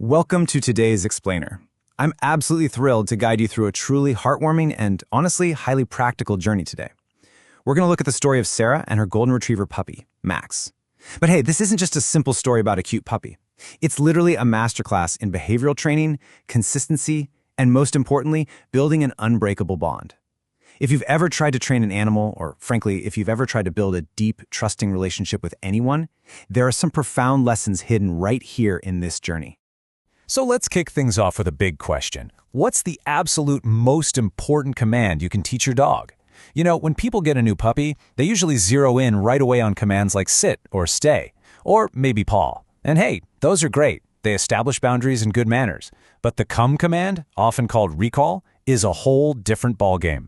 Welcome to today's Explainer. I'm absolutely thrilled to guide you through a truly heartwarming and honestly highly practical journey today. We're going to look at the story of Sarah and her golden retriever puppy, Max. But hey, this isn't just a simple story about a cute puppy. It's literally a masterclass in behavioral training, consistency, and most importantly, building an unbreakable bond. If you've ever tried to train an animal, or frankly, if you've ever tried to build a deep, trusting relationship with anyone, there are some profound lessons hidden right here in this journey. So let's kick things off with a big question. What's the absolute most important command you can teach your dog? You know, when people get a new puppy, they usually zero in right away on commands like sit or stay, or maybe paw. And hey, those are great. They establish boundaries and good manners. But the come command, often called recall, is a whole different ballgame.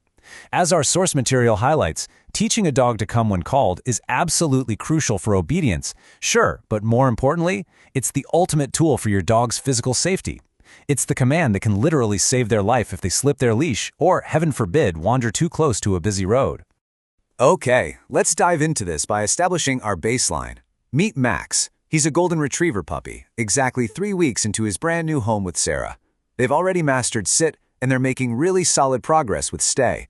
As our source material highlights, teaching a dog to come when called is absolutely crucial for obedience, sure, but more importantly, it's the ultimate tool for your dog's physical safety. It's the command that can literally save their life if they slip their leash or, heaven forbid, wander too close to a busy road. Okay, let's dive into this by establishing our baseline. Meet Max. He's a golden retriever puppy, exactly 3 weeks into his brand new home with Sarah. They've already mastered sit, and they're making really solid progress with stay.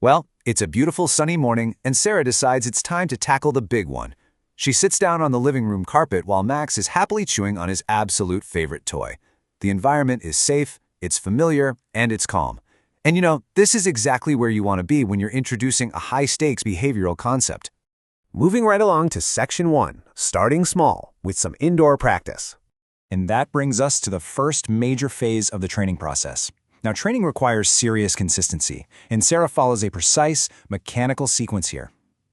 Well, it's a beautiful sunny morning, and Sarah decides it's time to tackle the big one. She sits down on the living room carpet while Max is happily chewing on his absolute favorite toy. The environment is safe, it's familiar, and it's calm. And you know, this is exactly where you want to be when you're introducing a high-stakes behavioral concept. Moving right along to Section 1, starting small with some indoor practice. And that brings us to the first major phase of the training process. Now, training requires serious consistency, and Sarah follows a precise, mechanical sequence here.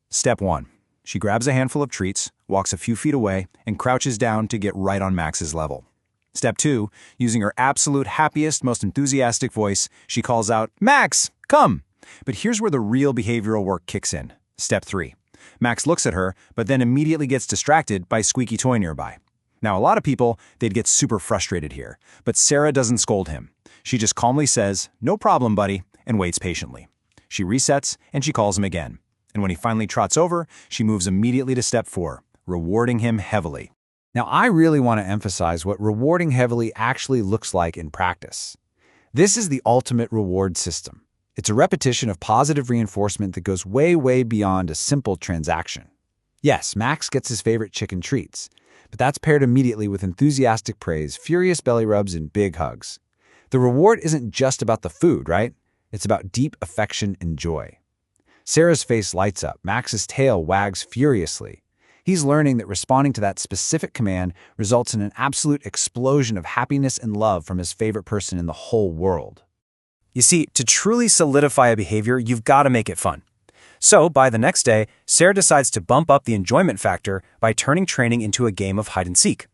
Step 1. She grabs a handful of treats, walks a few feet away, and crouches down to get right on Max's level. Step 2. Using her absolute happiest, most enthusiastic voice, she calls out, "Max, come!" But here's where the real behavioral work kicks in. Step 3. Max looks at her, but then immediately gets distracted by a squeaky toy nearby. Now, a lot of people, they'd get super frustrated here, but Sarah doesn't scold him. She just calmly says, "No problem, buddy," and waits patiently. She resets, and she calls him again. And when he finally trots over, she moves immediately to step 4, rewarding him heavily. Now, I really want to emphasize what rewarding heavily actually looks like in practice. This is the ultimate reward system. It's a repetition of positive reinforcement that goes way, way beyond a simple transaction. Yes, Max gets his favorite chicken treats, but that's paired immediately with enthusiastic praise, furious belly rubs, and big hugs. The reward isn't just about the food, right? It's about deep affection and joy. Sarah's face lights up. Max's tail wags furiously. He's learning that responding to that specific command results in an absolute explosion of happiness and love from his favorite person in the whole world. You see, to truly solidify a behavior, you've got to make it fun. So, by the next day, Sarah decides to bump up the enjoyment factor by turning training into a game of hide-and-seek.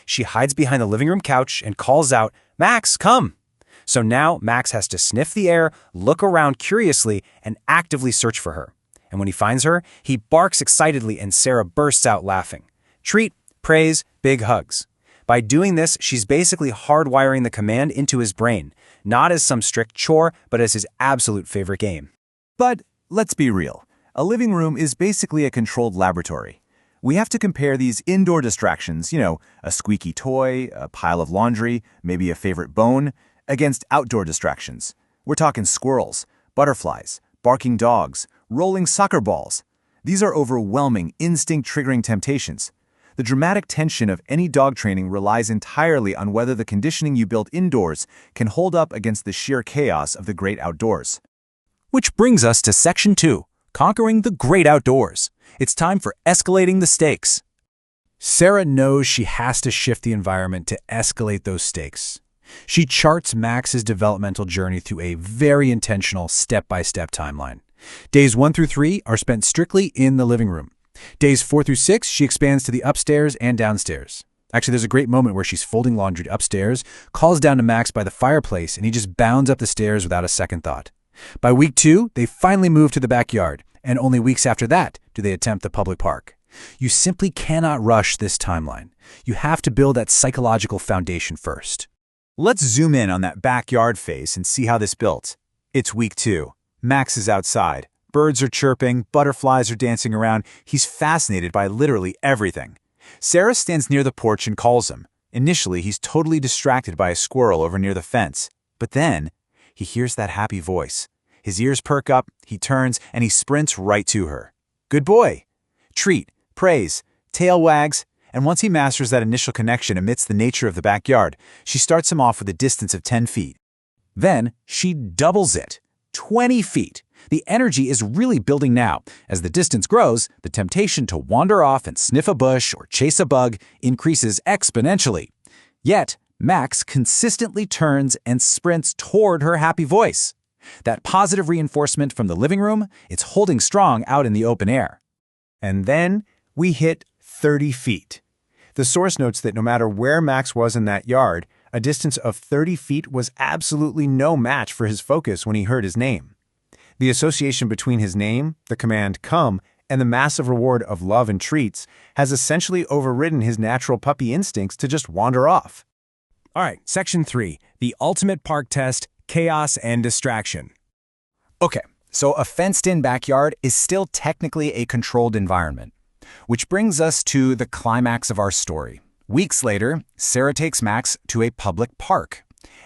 She hides behind the living room couch and calls out, "Max, come!" So now Max has to sniff the air, look around curiously, and actively search for her. And when he finds her, he barks excitedly and Sarah bursts out laughing. Treat, praise, big hugs. By doing this, she's basically hardwiring the command into his brain, not as some strict chore, but as his absolute favorite game. But let's be real. A living room is basically a controlled laboratory. We have to compare these indoor distractions, a squeaky toy, a pile of laundry, maybe a favorite bone, against outdoor distractions. We're talking squirrels, butterflies, barking dogs, rolling soccer balls. These are overwhelming, instinct-triggering temptations. The dramatic tension of any dog training relies entirely on whether the conditioning you build indoors can hold up against the sheer chaos of the great outdoors. Which brings us to Section 2, conquering the great outdoors. It's time for escalating the stakes. Sarah knows she has to shift the environment to escalate those stakes. She charts Max's developmental journey through a very intentional step-by-step timeline. Days 1 through 3 are spent strictly in the living room. Days 4 through 6, she expands to the upstairs and downstairs. Actually, there's a great moment where she's folding laundry upstairs, calls down to Max by the fireplace, and he just bounds up the stairs without a second thought. By week 2, they finally move to the backyard, and only weeks after that do they attempt the public park. You simply cannot rush this timeline. You have to build that psychological foundation first. Let's zoom in on that backyard phase and see how this built. It's week 2. Max is outside. Birds are chirping, butterflies are dancing around. He's fascinated by literally everything. Sarah stands near the porch and calls him. Initially, he's totally distracted by a squirrel over near the fence, but then he hears that happy voice. His ears perk up, he turns, and he sprints right to her. Good boy! Treat, praise, tail wags, and once he masters that initial connection amidst the nature of the backyard, she starts him off with a distance of 10 feet. Then she doubles it, 20 feet. The energy is really building now. As the distance grows, the temptation to wander off and sniff a bush or chase a bug increases exponentially. Yet, Max consistently turns and sprints toward her happy voice. That positive reinforcement from the living room, it's holding strong out in the open air. And then we hit 30 feet. The source notes that no matter where Max was in that yard, a distance of 30 feet was absolutely no match for his focus when he heard his name. The association between his name, the command come, and the massive reward of love and treats has essentially overridden his natural puppy instincts to just wander off. All right, Section 3, the ultimate park test, chaos and distraction. Okay, so a fenced-in backyard is still technically a controlled environment. Which brings us to the climax of our story. Weeks later, Sarah takes Max to a public park,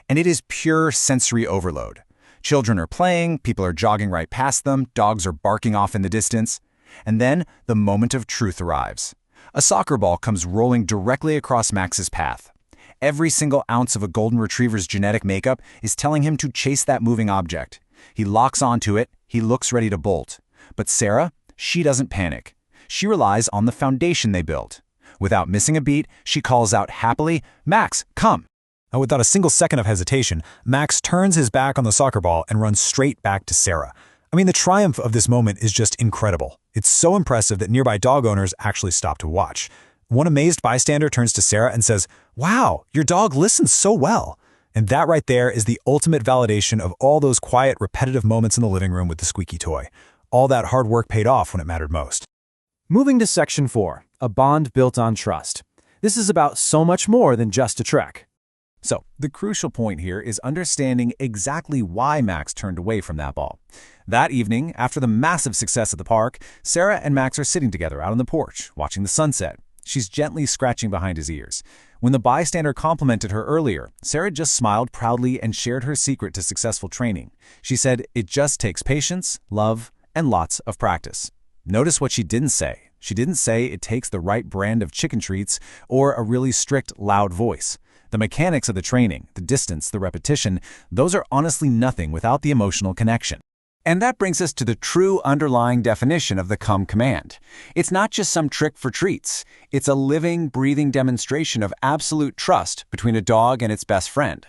and it is pure sensory overload. Children are playing, people are jogging right past them, dogs are barking off in the distance. And then the moment of truth arrives. A soccer ball comes rolling directly across Max's path. Every single ounce of a golden retriever's genetic makeup is telling him to chase that moving object. He locks onto it, he looks ready to bolt. But Sarah, she doesn't panic. She relies on the foundation they built. Without missing a beat, she calls out happily, "Max, come!" Now, without a single second of hesitation, Max turns his back on the soccer ball and runs straight back to Sarah. I mean, the triumph of this moment is just incredible. It's so impressive that nearby dog owners actually stop to watch. One amazed bystander turns to Sarah and says, "Wow, your dog listens so well." And that right there is the ultimate validation of all those quiet, repetitive moments in the living room with the squeaky toy. All that hard work paid off when it mattered most. Moving to Section 4, a bond built on trust. This is about so much more than just a trek. So, the crucial point here is understanding exactly why Max turned away from that ball. That evening, after the massive success at the park, Sarah and Max are sitting together out on the porch, watching the sunset. She's gently scratching behind his ears. When the bystander complimented her earlier, Sarah just smiled proudly and shared her secret to successful training. She said, "It just takes patience, love, and lots of practice." Notice what she didn't say. She didn't say it takes the right brand of chicken treats or a really strict, loud voice. The mechanics of the training, the distance, the repetition, those are honestly nothing without the emotional connection. And that brings us to the true underlying definition of the come command. It's not just some trick for treats. It's a living, breathing demonstration of absolute trust between a dog and its best friend.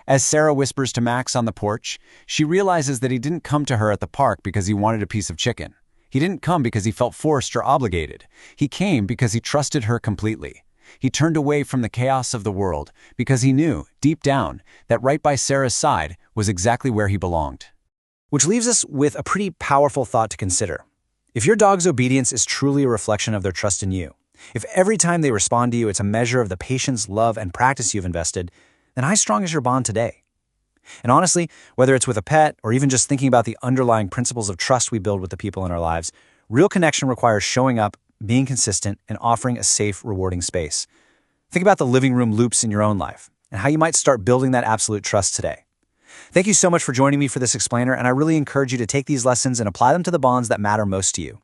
As Sarah whispers to Max on the porch, she realizes that he didn't come to her at the park because he wanted a piece of chicken. He didn't come because he felt forced or obligated. He came because he trusted her completely. He turned away from the chaos of the world because he knew, deep down, that right by Sarah's side was exactly where he belonged. Which leaves us with a pretty powerful thought to consider. If your dog's obedience is truly a reflection of their trust in you, if every time they respond to you it's a measure of the patience, love, and practice you've invested, then how strong is your bond today? And honestly, whether it's with a pet or even just thinking about the underlying principles of trust we build with the people in our lives, real connection requires showing up, being consistent, and offering a safe, rewarding space. Think about the living room loops in your own life and how you might start building that absolute trust today. Thank you so much for joining me for this explainer, and I really encourage you to take these lessons and apply them to the bonds that matter most to you.